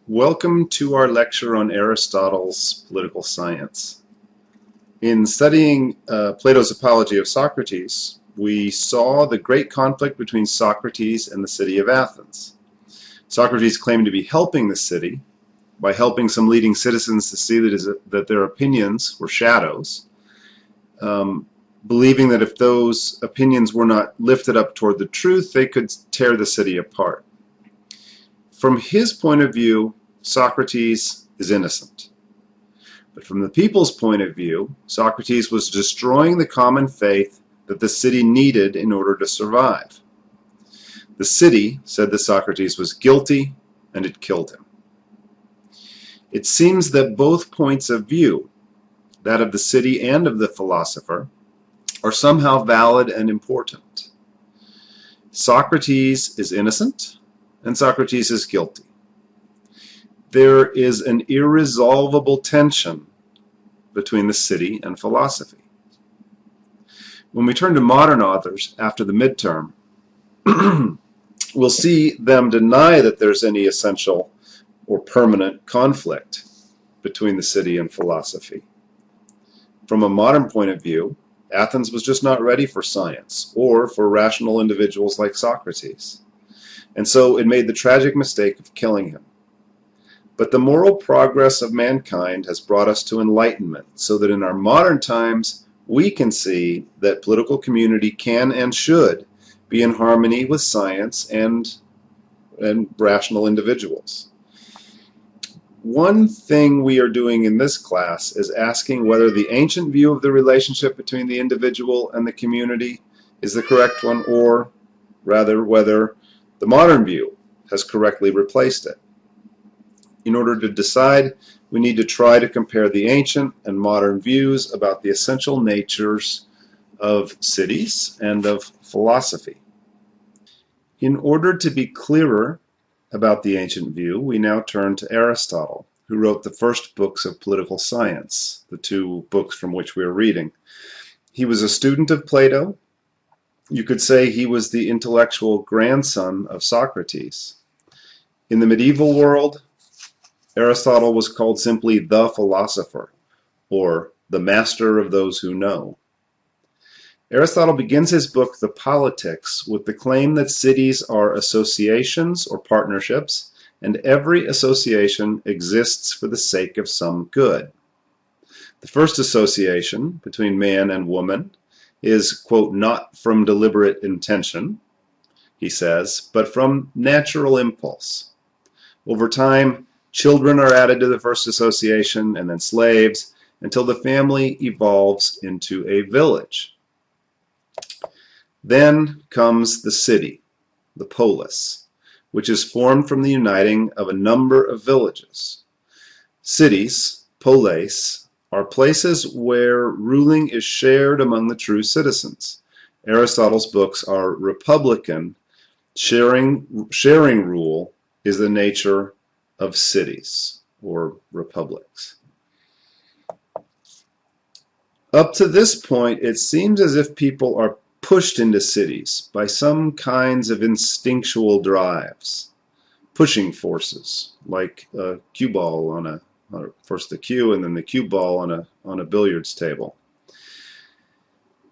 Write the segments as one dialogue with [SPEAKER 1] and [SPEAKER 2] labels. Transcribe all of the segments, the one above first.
[SPEAKER 1] Welcome to our lecture on Aristotle's political science. In studying Plato's Apology of Socrates, we saw the great conflict between Socrates and the city of Athens. Socrates claimed to be helping the city by helping some leading citizens to see that their opinions were shadows, believing that if those opinions were not lifted up toward the truth, they could tear the city apart. From his point of view, Socrates is innocent. But from the people's point of view, Socrates was destroying the common faith that the city needed in order to survive. The city said that Socrates was guilty, and it killed him. It seems that both points of view, that of the city and of the philosopher, are somehow valid and important. Socrates is innocent, and Socrates is guilty. There is an irresolvable tension between the city and philosophy. When we turn to modern authors after the midterm, we'll see them deny that there's any essential or permanent conflict between the city and philosophy. From a modern point of view, Athens was just not ready for science or for rational individuals like Socrates. And so it made the tragic mistake of killing him. But the moral progress of mankind has brought us to enlightenment, so that in our modern times we can see that political community can and should be in harmony with science and rational individuals. One thing we are doing in this class is asking whether the ancient view of the relationship between the individual and the community is the correct one, or rather whether the modern view has correctly replaced it. In order to decide, we need to try to compare the ancient and modern views about the essential natures of cities and of philosophy. In order to be clearer about the ancient view, we now turn to Aristotle, who wrote the first books of political science, the two books from which we are reading. He was a student of Plato. You could say he was the intellectual grandson of Socrates. In the medieval world, Aristotle was called simply the philosopher, or the master of those who know. Aristotle begins his book, The Politics, with the claim that cities are associations or partnerships, and every association exists for the sake of some good. The first association between man and woman is, quote, not from deliberate intention, he says, but from natural impulse. Over time, children are added to the first association, and then slaves, until the family evolves into a village. Then comes the city, the polis, which is formed from the uniting of a number of villages. Cities, polis, are places where ruling is shared among the true citizens. Aristotle's books are republican. Sharing rule is the nature of cities or republics. Up to this point, it seems as if people are pushed into cities by some kinds of instinctual drives, pushing forces, like a cue ball on first the cue and then the cue ball on a billiards table.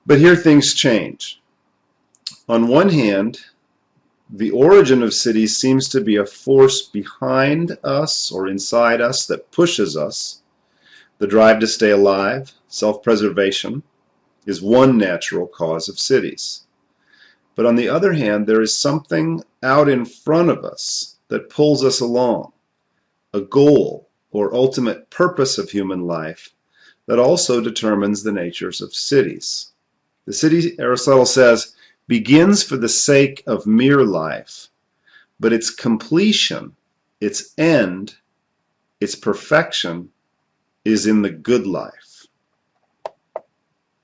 [SPEAKER 1] But here things change. On one hand, the origin of cities seems to be a force behind us or inside us that pushes us. The drive to stay alive, self-preservation, is one natural cause of cities. But on the other hand, there is something out in front of us that pulls us along, a goal or ultimate purpose of human life that also determines the natures of cities. The city, Aristotle says, begins for the sake of mere life, but its completion, its end, its perfection is in the good life.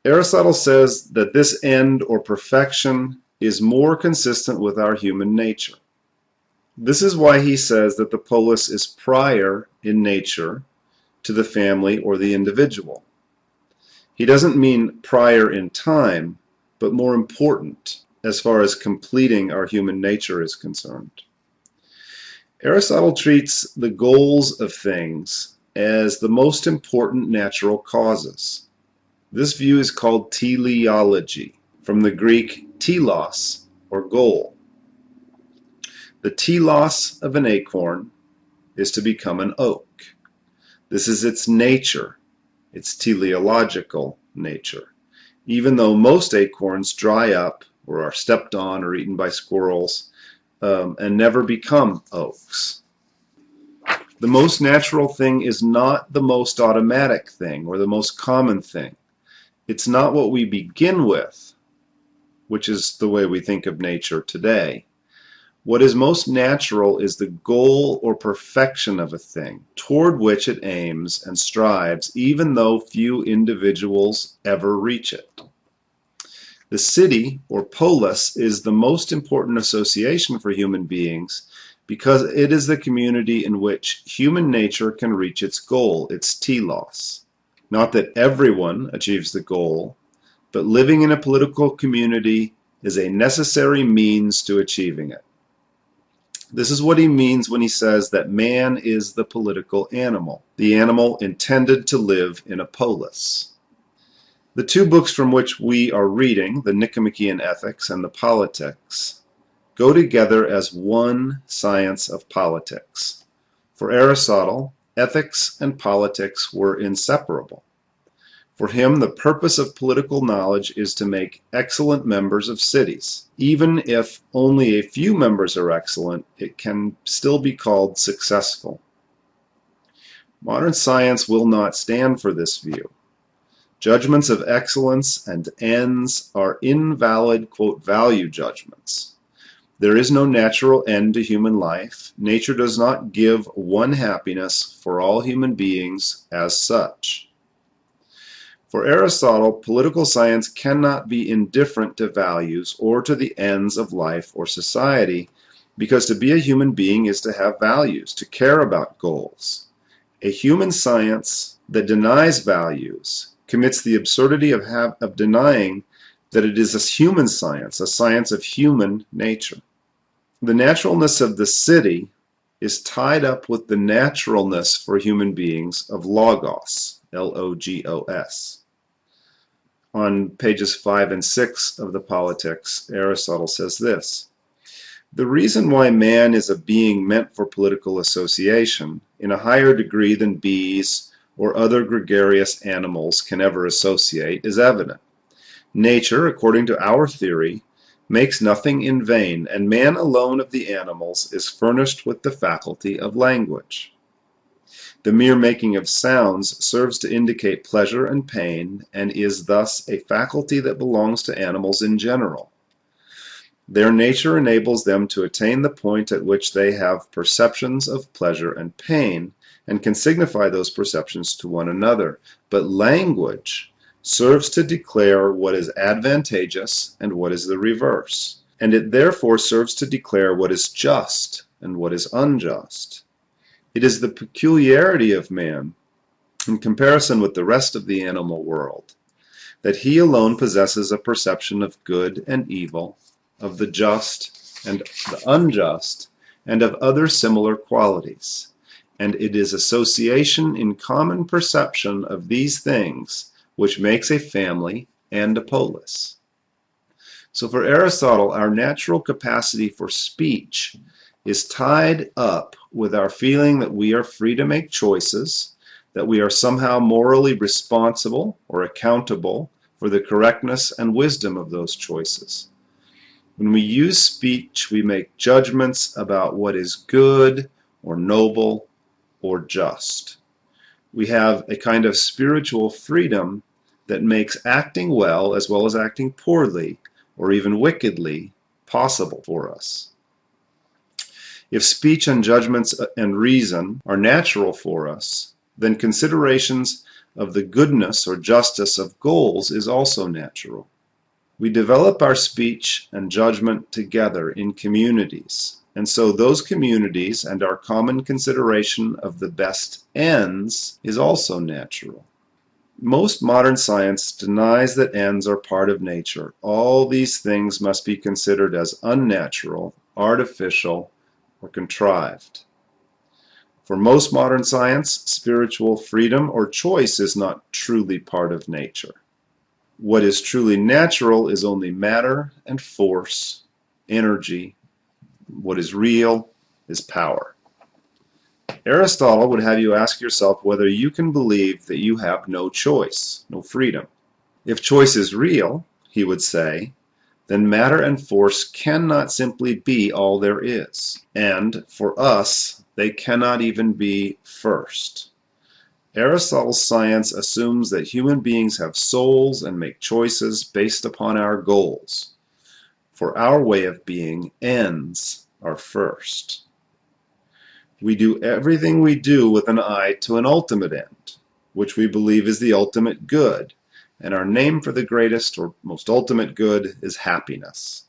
[SPEAKER 1] Aristotle says that this end or perfection is more consistent with our human nature. This is why he says that the polis is prior in nature to the family or the individual. He doesn't mean prior in time, but more important as far as completing our human nature is concerned. Aristotle treats the goals of things as the most important natural causes. This view is called teleology, from the Greek telos, or goal. The telos of an acorn is to become an oak. This is its nature, its teleological nature. Even though most acorns dry up or are stepped on or eaten by squirrels and never become oaks. The most natural thing is not the most automatic thing or the most common thing. It's not what we begin with, which is the way we think of nature today. What is most natural is the goal or perfection of a thing, toward which it aims and strives, even though few individuals ever reach it. The city, or polis, is the most important association for human beings because it is the community in which human nature can reach its goal, its telos. Not that everyone achieves the goal, but living in a political community is a necessary means to achieving it. This is what he means when he says that man is the political animal, the animal intended to live in a polis. The two books from which we are reading, the Nicomachean Ethics and the Politics, go together as one science of politics. For Aristotle, ethics and politics were inseparable. For him, the purpose of political knowledge is to make excellent members of cities. Even if only a few members are excellent, it can still be called successful. Modern science will not stand for this view. Judgments of excellence and ends are invalid, quote, value judgments. There is no natural end to human life. Nature does not give one happiness for all human beings as such. For Aristotle, political science cannot be indifferent to values or to the ends of life or society, because to be a human being is to have values, to care about goals. A human science that denies values commits the absurdity of denying that it is a human science, a science of human nature. The naturalness of the city is tied up with the naturalness for human beings of logos, L-O-G-O-S. On pages 5 and 6 of the Politics, Aristotle says this: "The reason why man is a being meant for political association, in a higher degree than bees or other gregarious animals can ever associate, is evident. Nature, according to our theory, makes nothing in vain, and man alone of the animals is furnished with the faculty of language. The mere making of sounds serves to indicate pleasure and pain, and is thus a faculty that belongs to animals in general. Their nature enables them to attain the point at which they have perceptions of pleasure and pain, and can signify those perceptions to one another. But language serves to declare what is advantageous and what is the reverse, and it therefore serves to declare what is just and what is unjust. It is the peculiarity of man, in comparison with the rest of the animal world, that he alone possesses a perception of good and evil, of the just and the unjust, and of other similar qualities. And it is association in common perception of these things which makes a family and a polis." So for Aristotle, our natural capacity for speech is tied up with our feeling that we are free to make choices, that we are somehow morally responsible or accountable for the correctness and wisdom of those choices. When we use speech, we make judgments about what is good or noble or just. We have a kind of spiritual freedom that makes acting well as acting poorly or even wickedly possible for us. If speech and judgments and reason are natural for us, then considerations of the goodness or justice of goals is also natural. We develop our speech and judgment together in communities, and so those communities and our common consideration of the best ends is also natural. Most modern science denies that ends are part of nature. All these things must be considered as unnatural, artificial, or contrived. For most modern science, spiritual freedom or choice is not truly part of nature. What is truly natural is only matter and force, energy. What is real is power. Aristotle would have you ask yourself whether you can believe that you have no choice, no freedom. If choice is real, he would say, then matter and force cannot simply be all there is. And for us, they cannot even be first. Aristotle's science assumes that human beings have souls and make choices based upon our goals. For our way of being, ends are first. We do everything we do with an eye to an ultimate end, which we believe is the ultimate good, and our name for the greatest or most ultimate good is happiness.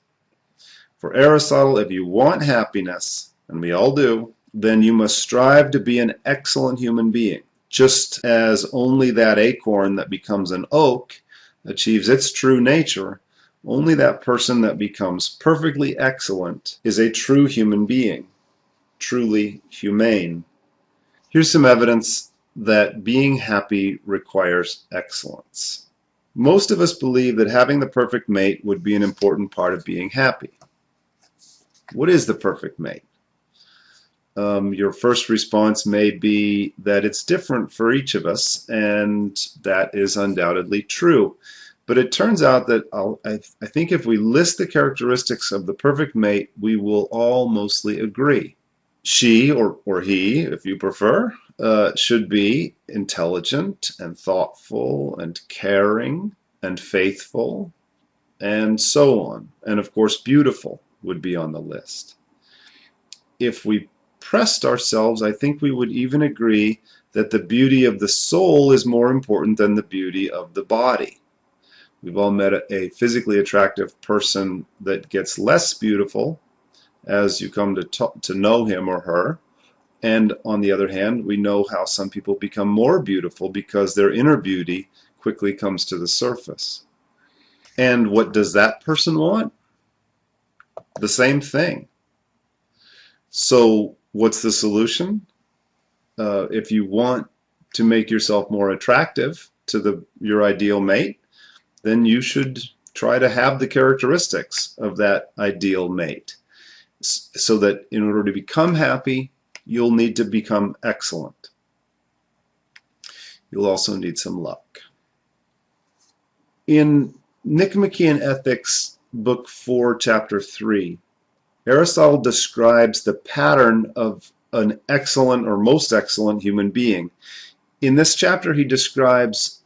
[SPEAKER 1] For Aristotle, if you want happiness, and we all do, then you must strive to be an excellent human being, just as only that acorn that becomes an oak achieves its true nature. Only that person that becomes perfectly excellent is a true human being, truly humane. Here's some evidence that being happy requires excellence. Most of us believe that having the perfect mate would be an important part of being happy. What is the perfect mate? Your first response may be that it's different for each of us, and that is undoubtedly true. But it turns out that I think if we list the characteristics of the perfect mate, we will all mostly agree. She, or he, if you prefer, should be intelligent and thoughtful and caring and faithful and so on. And of course, beautiful would be on the list. If we pressed ourselves, I think we would even agree that the beauty of the soul is more important than the beauty of the body. We've all met a physically attractive person that gets less beautiful as you come to know him or her. And on the other hand, we know how some people become more beautiful because their inner beauty quickly comes to the surface. And what does that person want? The same thing. So what's the solution? If you want to make yourself more attractive to your ideal mate, then you should try to have the characteristics of that ideal mate, so that in order to become happy, you'll need to become excellent. You'll also need some luck. In Nicomachean Ethics, Book 4, Chapter 3, Aristotle describes the pattern of an excellent or most excellent human being. In this chapter, he describes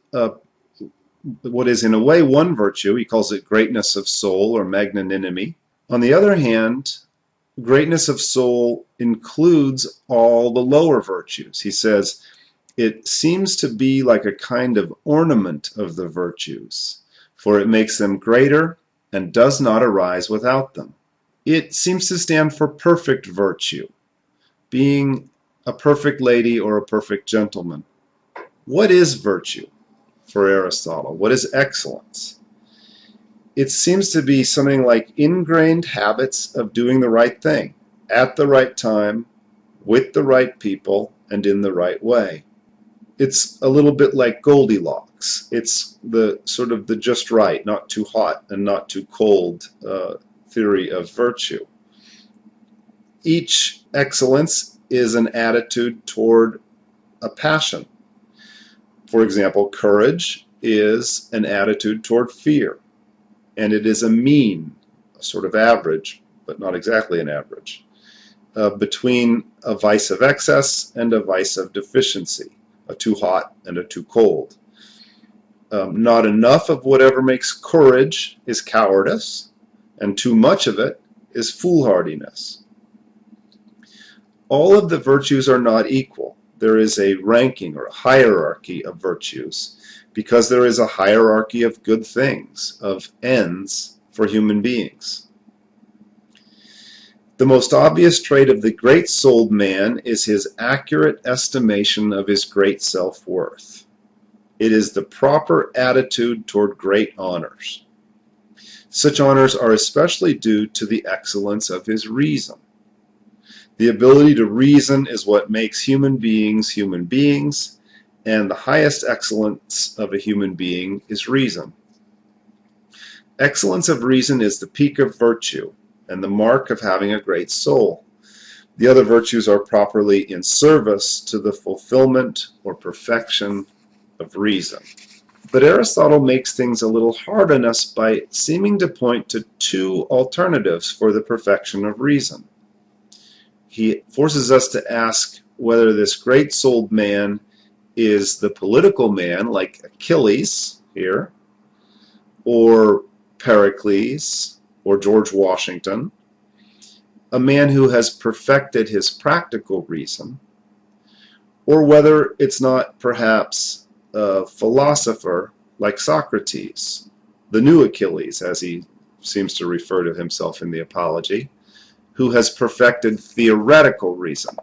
[SPEAKER 1] what is in a way one virtue. He calls it greatness of soul or magnanimity. On the other hand, greatness of soul includes all the lower virtues. He says, it seems to be like a kind of ornament of the virtues, for it makes them greater and does not arise without them. It seems to stand for perfect virtue, being a perfect lady or a perfect gentleman. What is virtue for Aristotle? What is excellence? It seems to be something like ingrained habits of doing the right thing, at the right time, with the right people, and in the right way. It's a little bit like Goldilocks. It's the sort of the just right, not too hot and not too cold theory of virtue. Each excellence is an attitude toward a passion. For example, courage is an attitude toward fear, and it is a mean, a sort of average, but not exactly an average, between a vice of excess and a vice of deficiency, a too hot and a too cold. Not enough of whatever makes courage is cowardice, and too much of it is foolhardiness. All of the virtues are not equal. There is a ranking or a hierarchy of virtues because there is a hierarchy of good things, of ends for human beings. The most obvious trait of the great-souled man is his accurate estimation of his great self-worth. It is the proper attitude toward great honors. Such honors are especially due to the excellence of his reason. The ability to reason is what makes human beings, and the highest excellence of a human being is reason. Excellence of reason is the peak of virtue and the mark of having a great soul. The other virtues are properly in service to the fulfillment or perfection of reason. But Aristotle makes things a little hard on us by seeming to point to two alternatives for the perfection of reason. He forces us to ask whether this great-souled man is the political man, like Achilles here, or Pericles, or George Washington, a man who has perfected his practical reason, or whether it's not perhaps a philosopher like Socrates, the new Achilles, as he seems to refer to himself in the Apology, who has perfected theoretical reason.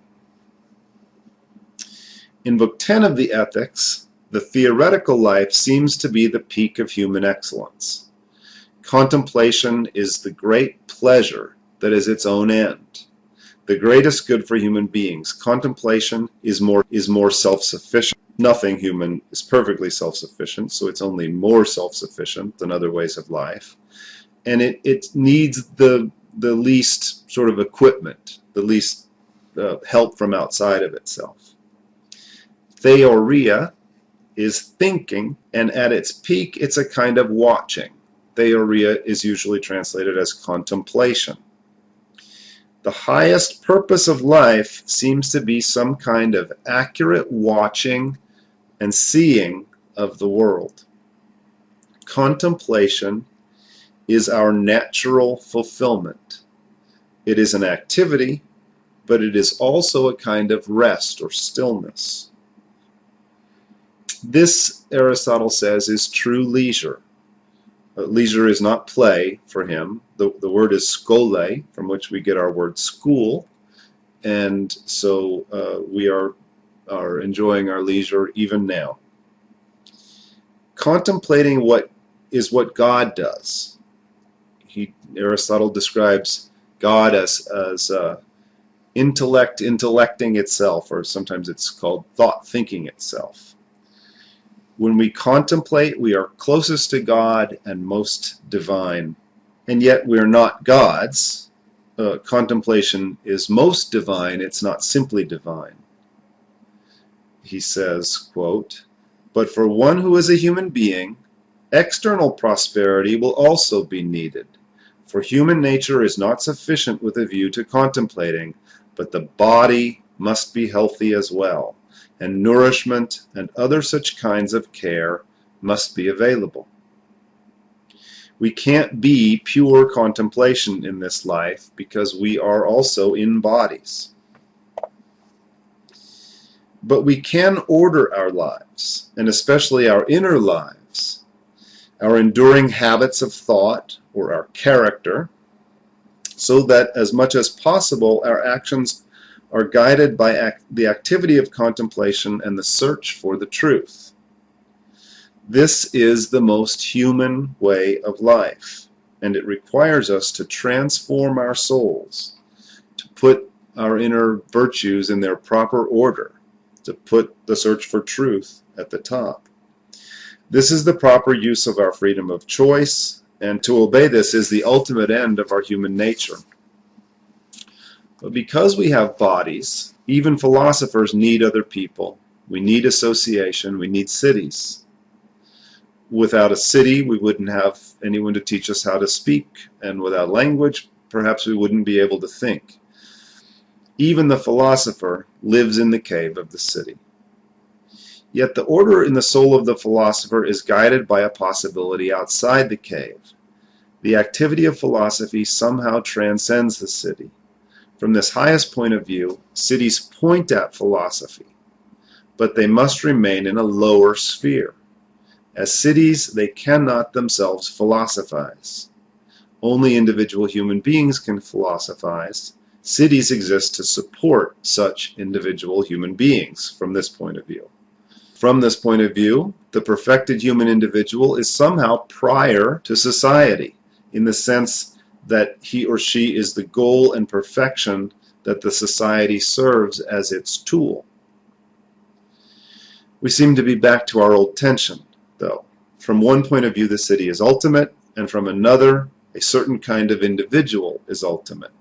[SPEAKER 1] In Book 10 of the Ethics, the theoretical life seems to be the peak of human excellence. Contemplation is the great pleasure that is its own end, the greatest good for human beings. Contemplation is more self-sufficient. Nothing human is perfectly self-sufficient, so it's only more self-sufficient than other ways of life. And it needs the least sort of equipment, the least help from outside of itself. Theoria is thinking, and at its peak it's a kind of watching. Theoria is usually translated as contemplation. The highest purpose of life seems to be some kind of accurate watching and seeing of the world. Contemplation is our natural fulfillment. It is an activity, but it is also a kind of rest or stillness. This, Aristotle says, is true leisure. Leisure is not play for him. The word is skole, from which we get our word school, and so we are enjoying our leisure even now. Contemplating what God does. Aristotle describes God as intellect intellecting itself, or sometimes it's called thought thinking itself. When we contemplate, we are closest to God and most divine, and yet we are not gods. Contemplation is most divine, it's not simply divine. He says, quote, "But for one who is a human being, external prosperity will also be needed, for human nature is not sufficient with a view to contemplating, but the body must be healthy as well, and nourishment and other such kinds of care must be available. We can't be pure contemplation in this life because we are also in bodies. But we can order our lives, and especially our inner lives, our enduring habits of thought or our character, so that as much as possible our actions are guided by the activity of contemplation and the search for the truth. This is the most human way of life, and it requires us to transform our souls, to put our inner virtues in their proper order, to put the search for truth at the top. This is the proper use of our freedom of choice, and to obey this is the ultimate end of our human nature. But because we have bodies, even philosophers need other people. We need association. We need cities. Without a city, we wouldn't have anyone to teach us how to speak, and without language, perhaps we wouldn't be able to think. Even the philosopher lives in the cave of the city. Yet the order in the soul of the philosopher is guided by a possibility outside the cave. The activity of philosophy somehow transcends the city. From this highest point of view, cities point at philosophy, but they must remain in a lower sphere. As cities, they cannot themselves philosophize. Only individual human beings can philosophize. Cities exist to support such individual human beings from this point of view. From this point of view, the perfected human individual is somehow prior to society, in the sense that he or she is the goal and perfection that the society serves as its tool. We seem to be back to our old tension, though. From one point of view, the city is ultimate, and from another, a certain kind of individual is ultimate.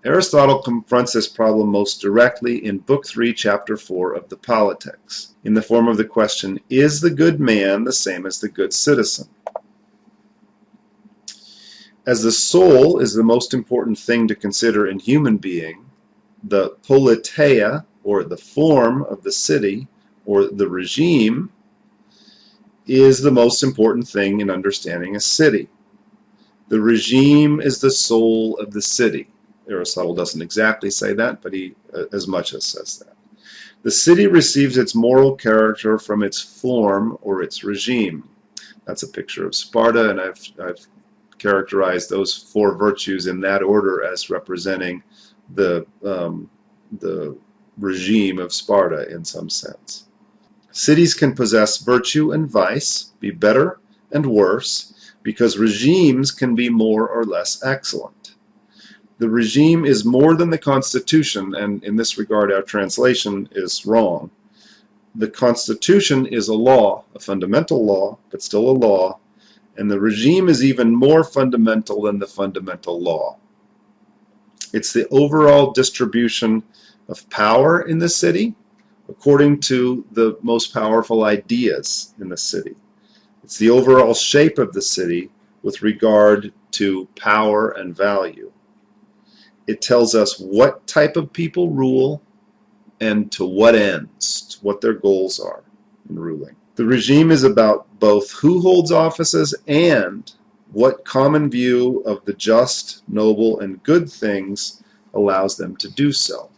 [SPEAKER 1] Aristotle confronts this problem most directly in Book 3, Chapter 4 of the Politics, in the form of the question, is the good man the same as the good citizen? As the soul is the most important thing to consider in human being, the politeia, or the form of the city, or the regime, is the most important thing in understanding a city. The regime is the soul of the city. Aristotle doesn't exactly say that, but he as much as says that. The city receives its moral character from its form or its regime. That's a picture of Sparta, and I've characterized those four virtues in that order as representing the regime of Sparta in some sense. Cities can possess virtue and vice, be better and worse, because regimes can be more or less excellent. The regime is more than the Constitution, and in this regard our translation is wrong. The Constitution is a law, a fundamental law, but still a law, and the regime is even more fundamental than the fundamental law. It's the overall distribution of power in the city according to the most powerful ideas in the city. It's the overall shape of the city with regard to power and value. It tells us what type of people rule and to what ends, what their goals are in ruling. The regime is about both who holds offices and what common view of the just, noble, and good things allows them to do so.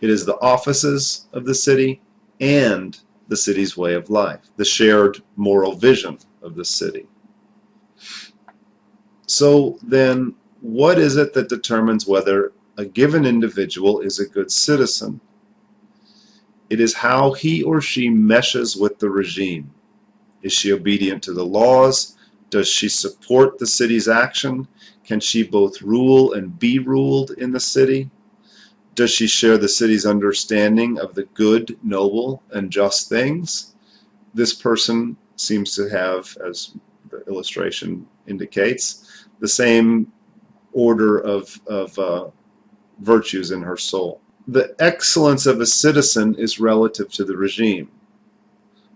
[SPEAKER 1] It is the offices of the city and the city's way of life, the shared moral vision of the city. So then, what is it that determines whether a given individual is a good citizen? It is how he or she meshes with the regime. Is she obedient to the laws? Does she support the city's action? Can she both rule and be ruled in the city? Does she share the city's understanding of the good, noble, and just things? This person seems to have, as the illustration indicates, the same order of virtues in her soul. The excellence of a citizen is relative to the regime.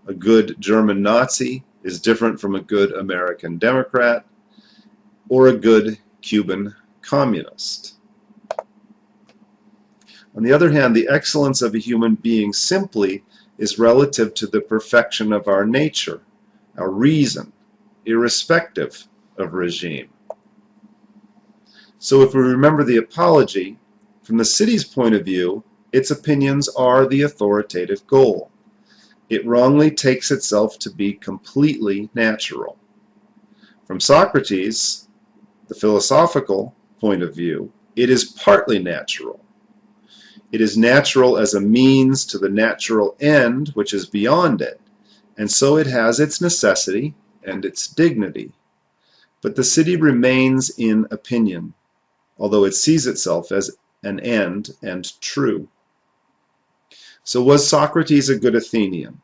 [SPEAKER 1] A good German Nazi is different from a good American Democrat or a good Cuban communist. On the other hand, the excellence of a human being simply is relative to the perfection of our nature, our reason, irrespective of regime. So if we remember the Apology, from the city's point of view, its opinions are the authoritative goal. It wrongly takes itself to be completely natural. From Socrates, the philosophical point of view, it is partly natural. It is natural as a means to the natural end, which is beyond it, and so it has its necessity and its dignity. But the city remains in opinion, although it sees itself as an end and true. So was Socrates a good Athenian?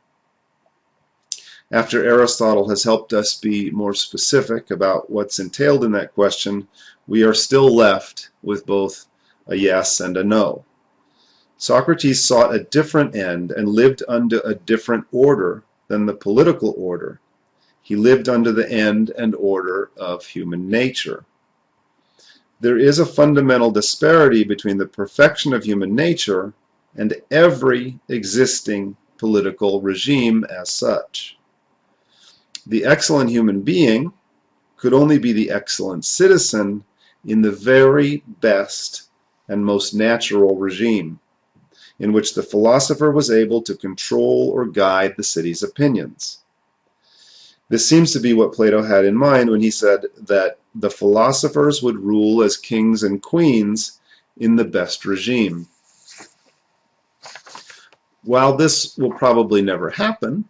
[SPEAKER 1] After Aristotle has helped us be more specific about what's entailed in that question, we are still left with both a yes and a no. Socrates sought a different end and lived under a different order than the political order. He lived under the end and order of human nature. There is a fundamental disparity between the perfection of human nature and every existing political regime as such. The excellent human being could only be the excellent citizen in the very best and most natural regime, in which the philosopher was able to control or guide the city's opinions. This seems to be what Plato had in mind when he said that the philosophers would rule as kings and queens in the best regime. While this will probably never happen,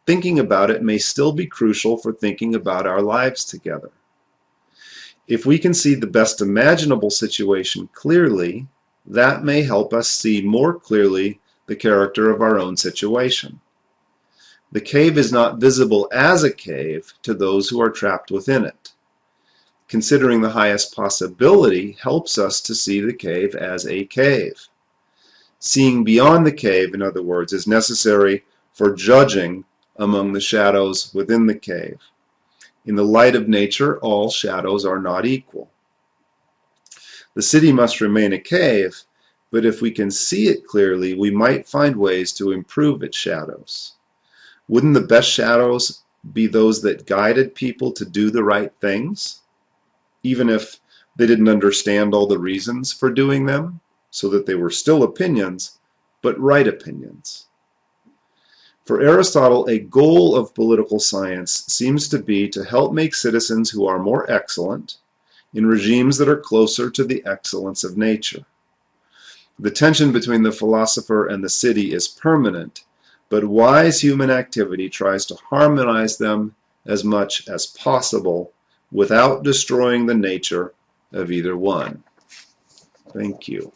[SPEAKER 1] thinking about it may still be crucial for thinking about our lives together. If we can see the best imaginable situation clearly, That may help us see more clearly the character of our own situation. The cave is not visible as a cave to those who are trapped within it. Considering the highest possibility helps us to see the cave as a cave. Seeing beyond the cave, in other words, is necessary for judging among the shadows within the cave. In the light of nature, all shadows are not equal. The city must remain a cave, but if we can see it clearly, we might find ways to improve its shadows. Wouldn't the best shadows be those that guided people to do the right things, even if they didn't understand all the reasons for doing them, so that they were still opinions, but right opinions? For Aristotle, a goal of political science seems to be to help make citizens who are more excellent in regimes that are closer to the excellence of nature. The tension between the philosopher and the city is permanent, but wise human activity tries to harmonize them as much as possible without destroying the nature of either one. Thank you.